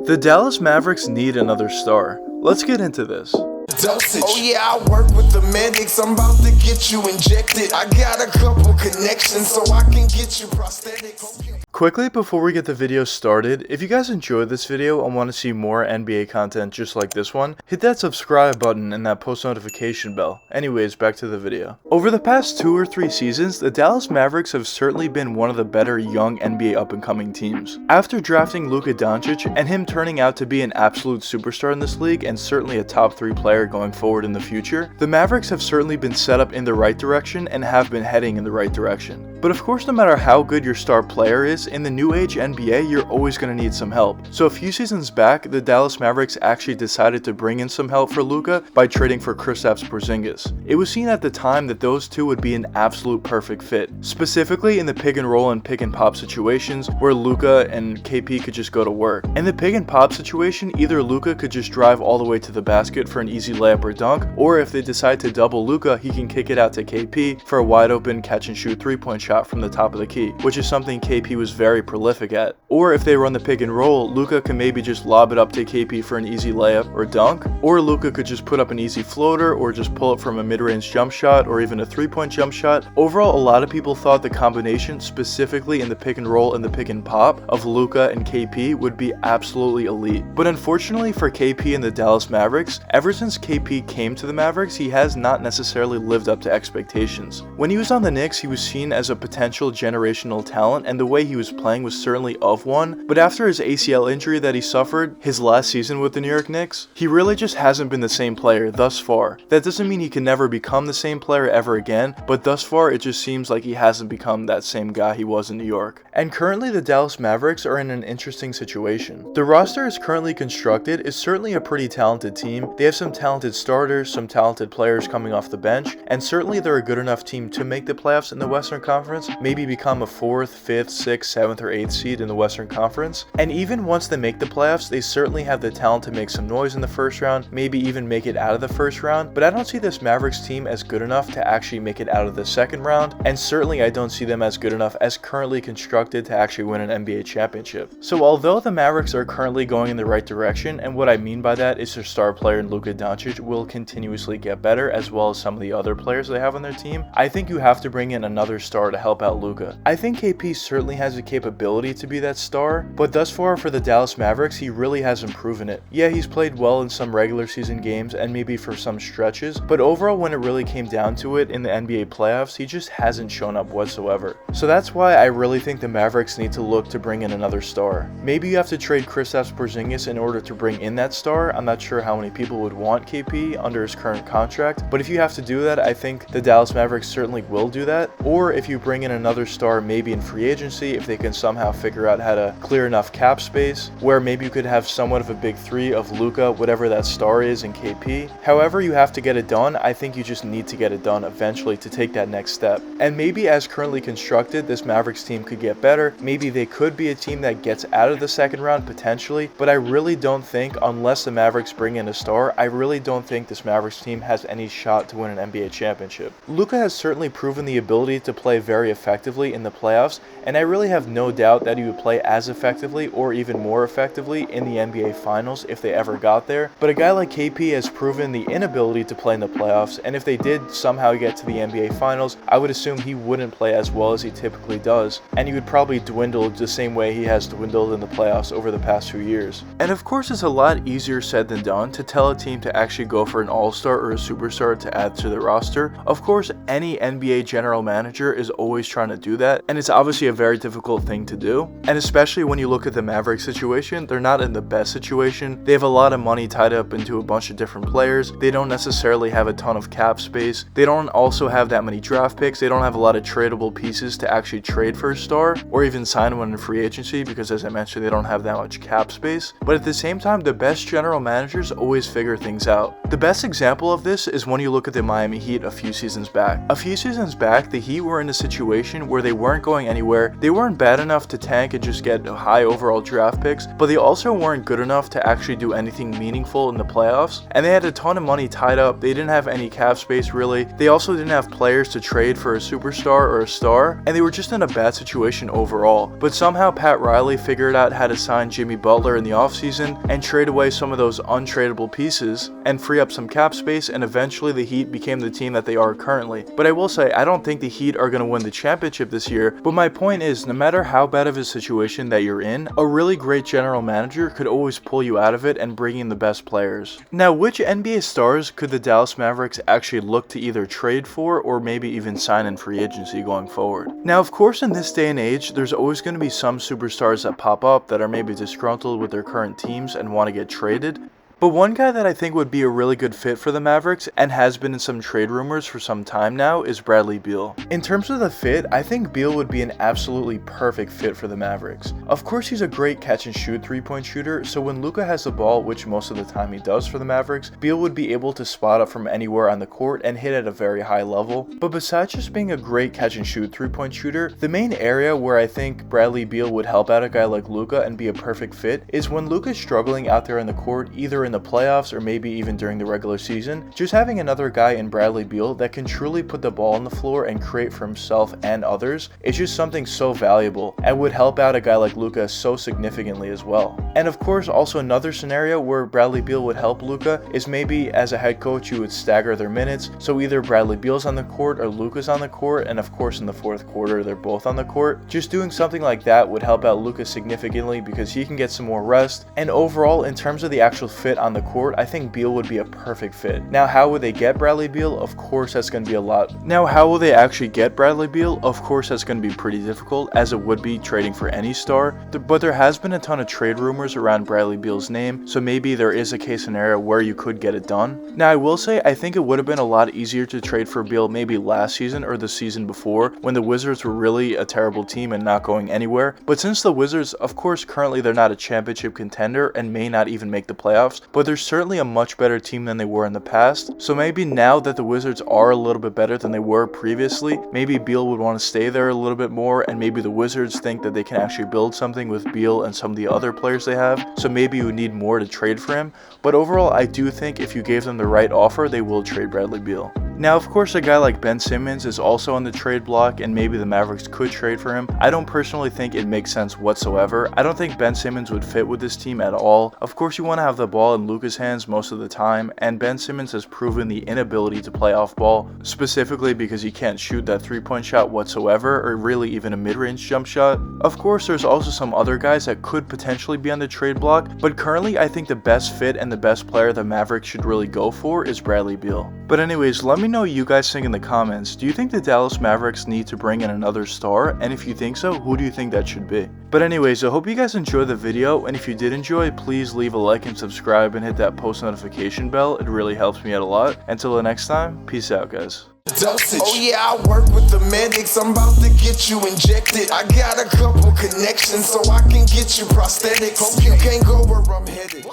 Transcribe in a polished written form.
The Dallas Mavericks need another star. Let's get into this. Doncic. Oh yeah, I work with the medics. I'm about to get you injected. I got a couple connections so I can get you prosthetics. Okay. Quickly before we get the video started, if you guys enjoyed this video and want to see more NBA content just like this one, hit that subscribe button and that post notification bell. Anyways, back to the video. Over the past 2 or 3 seasons, the Dallas Mavericks have certainly been one of the better young NBA up-and-coming teams. After drafting Luka Doncic and him turning out to be an absolute superstar in this league and certainly a top 3 player going forward in the future, the Mavericks have certainly been set up in the right direction and have been heading in the right direction. But of course, no matter how good your star player is, in the new age NBA, you're always going to need some help. So a few seasons back, the Dallas Mavericks actually decided to bring in some help for Luka by trading for Kristaps Porzingis. It was seen at the time that those two would be an absolute perfect fit, specifically in the pick and roll and pick and pop situations where Luka and KP could just go to work. In the pick and pop situation, either Luka could just drive all the way to the basket for an easy layup or dunk, or if they decide to double Luka, he can kick it out to KP for a wide open catch and shoot 3-point shot from the top of the key, which is something KP was very prolific at. Or if they run the pick and roll, Luka can maybe just lob it up to KP for an easy layup or dunk, or Luka could just put up an easy floater or just pull it from a mid-range jump shot or even a 3-point jump shot. Overall, a lot of people thought the combination, specifically in the pick and roll and the pick and pop, of Luka and KP would be absolutely elite. But unfortunately for KP and the Dallas Mavericks, ever since KP came to the Mavericks, he has not necessarily lived up to expectations. When he was on the Knicks, he was seen as a potential generational talent, and the way he was playing was certainly of one, but after his ACL injury that he suffered his last season with the New York Knicks, he really just hasn't been the same player thus far. That doesn't mean he can never become the same player ever again, but thus far it just seems like he hasn't become that same guy he was in New York. And currently the Dallas Mavericks are in an interesting situation. The roster is currently constructed is certainly a pretty talented team. They have some talented starters, some talented players coming off the bench, and certainly they're a good enough team to make the playoffs in the Western Conference, maybe become a 4th, 5th, 6th, 7th, or 8th seed in the Western Conference. And even once they make the playoffs, they certainly have the talent to make some noise in the first round, maybe even make it out of the first round. But I don't see this Mavericks team as good enough to actually make it out of the second round, and certainly I don't see them as good enough as currently constructed to actually win an NBA championship. So although the Mavericks are currently going in the right direction, and what I mean by that is their star player in Luka Doncic will continuously get better, as well as some of the other players they have on their team, I think you have to bring in another star to help out Luka. I think KP certainly has the capability to be that star, but thus far for the Dallas Mavericks, he really hasn't proven it. Yeah, he's played well in some regular season games and maybe for some stretches, but overall when it really came down to it in the NBA playoffs, he just hasn't shown up whatsoever. So that's why I really think the Mavericks need to look to bring in another star. Maybe you have to trade Kristaps Porzingis in order to bring in that star. I'm not sure how many people would want KP under his current contract, but if you have to do that, I think the Dallas Mavericks certainly will do that. Or if you bring in another star maybe in free agency, if they can somehow figure out how to clear enough cap space where maybe you could have somewhat of a big three of Luka, whatever that star is, and KP. However you have to get it done, I think you just need to get it done eventually to take that next step. And maybe as currently constructed, this Mavericks team could get better. Maybe they could be a team that gets out of the second round potentially, but I really don't think, unless the Mavericks bring in a star, I really don't think this Mavericks team has any shot to win an NBA championship. Luka has certainly proven the ability to play very effectively in the playoffs, and I really have no doubt that he would play as effectively or even more effectively in the NBA Finals if they ever got there. But a guy like KP has proven the inability to play in the playoffs, and if they did somehow get to the NBA Finals, I would assume he wouldn't play as well as he typically does, and he would probably dwindle the same way he has dwindled in the playoffs over the past few years. And of course, it's a lot easier said than done to tell a team to actually go for an all-star or a superstar to add to the roster. Of course, any NBA general manager is always trying to do that, and it's obviously a very difficult thing to do. And especially when you look at the Mavericks situation, they're not in the best situation. They have a lot of money tied up into a bunch of different players. They don't necessarily have a ton of cap space. They don't also have that many draft picks. They don't have a lot of tradable pieces to actually trade for a star or even sign one in free agency because, as I mentioned, they don't have that much cap space. But at the same time, the best general managers always figure things out. The best example of this is when you look at the Miami Heat a few seasons back. A few seasons back, the Heat were in a situation situation where they weren't going anywhere. They weren't bad enough to tank and just get high overall draft picks, but they also weren't good enough to actually do anything meaningful in the playoffs. And they had a ton of money tied up. They didn't have any cap space really. They also didn't have players to trade for a superstar or a star, and they were just in a bad situation overall. But somehow Pat Riley figured out how to sign Jimmy Butler in the offseason and trade away some of those untradeable pieces and free up some cap space, and eventually the Heat became the team that they are currently. But I will say, I don't think the Heat are going to win the championship this year, but my point is, no matter how bad of a situation that you're in, a really great general manager could always pull you out of it and bring in the best players. Now, which NBA stars could the Dallas Mavericks actually look to either trade for or maybe even sign in free agency going forward? Now, of course, in this day and age, there's always going to be some superstars that pop up that are maybe disgruntled with their current teams and want to get traded. But one guy that I think would be a really good fit for the Mavericks and has been in some trade rumors for some time now is Bradley Beal. In terms of the fit, I think Beal would be an absolutely perfect fit for the Mavericks. Of course, he's a great catch and shoot three-point shooter, so when Luka has the ball, which most of the time he does for the Mavericks, Beal would be able to spot up from anywhere on the court and hit at a very high level. But besides just being a great catch and shoot three-point shooter, the main area where I think Bradley Beal would help out a guy like Luka and be a perfect fit is when Luka's struggling out there on the court, either in the playoffs or maybe even during the regular season. Just having another guy in Bradley Beal that can truly put the ball on the floor and create for himself and others is just something so valuable and would help out a guy like Luka so significantly as well. And of course, also another scenario where Bradley Beal would help Luka is maybe as a head coach you would stagger their minutes, so either Bradley Beal's on the court or Luka's on the court, and of course in the fourth quarter they're both on the court. Just doing something like that would help out Luka significantly because he can get some more rest. And overall, in terms of the actual fit on the court, I think Beal would be a perfect fit. Now, how would they get Bradley Beal? Of course, that's going to be a lot. Now, how will they actually get Bradley Beal? Of course, that's going to be pretty difficult, as it would be trading for any star. But there has been a ton of trade rumors around Bradley Beal's name, so maybe there is a case scenario where you could get it done. Now, I will say, I think it would have been a lot easier to trade for Beal maybe last season or the season before, when the Wizards were really a terrible team and not going anywhere. But since the Wizards, of course, currently they're not a championship contender and may not even make the playoffs, but they're certainly a much better team than they were in the past. So maybe now that the Wizards are a little bit better than they were previously, maybe Beal would want to stay there a little bit more, and maybe the Wizards think that they can actually build something with Beal and some of the other players they have, so maybe you need more to trade for him. But overall, I do think if you gave them the right offer, they will trade Bradley Beal. Now, of course, a guy like Ben Simmons is also on the trade block, and maybe the Mavericks could trade for him. I don't personally think it makes sense whatsoever. I don't think Ben Simmons would fit with this team at all. Of course, you want to have the ball in Luka's hands most of the time, and Ben Simmons has proven the inability to play off ball, specifically because he can't shoot that three-point shot whatsoever, or really even a mid-range jump shot. Of course, there's also some other guys that could potentially be on the trade block, but currently I think the best fit and the best player the Mavericks should really go for is Bradley Beal. But anyways, let me know what you guys think in the comments. Do you think the Dallas Mavericks need to bring in another star? And if you think so, who do you think that should be? But anyways, I hope you guys enjoyed the video, and if you did enjoy, please leave a like and subscribe and hit that post notification bell. It really helps me out a lot. Until the next time, peace out, guys. Doncic. Oh yeah, I work with the medics. I'm about to get you injected. I got a couple connections so I can get you prosthetics. Hope you can't go where I'm headed.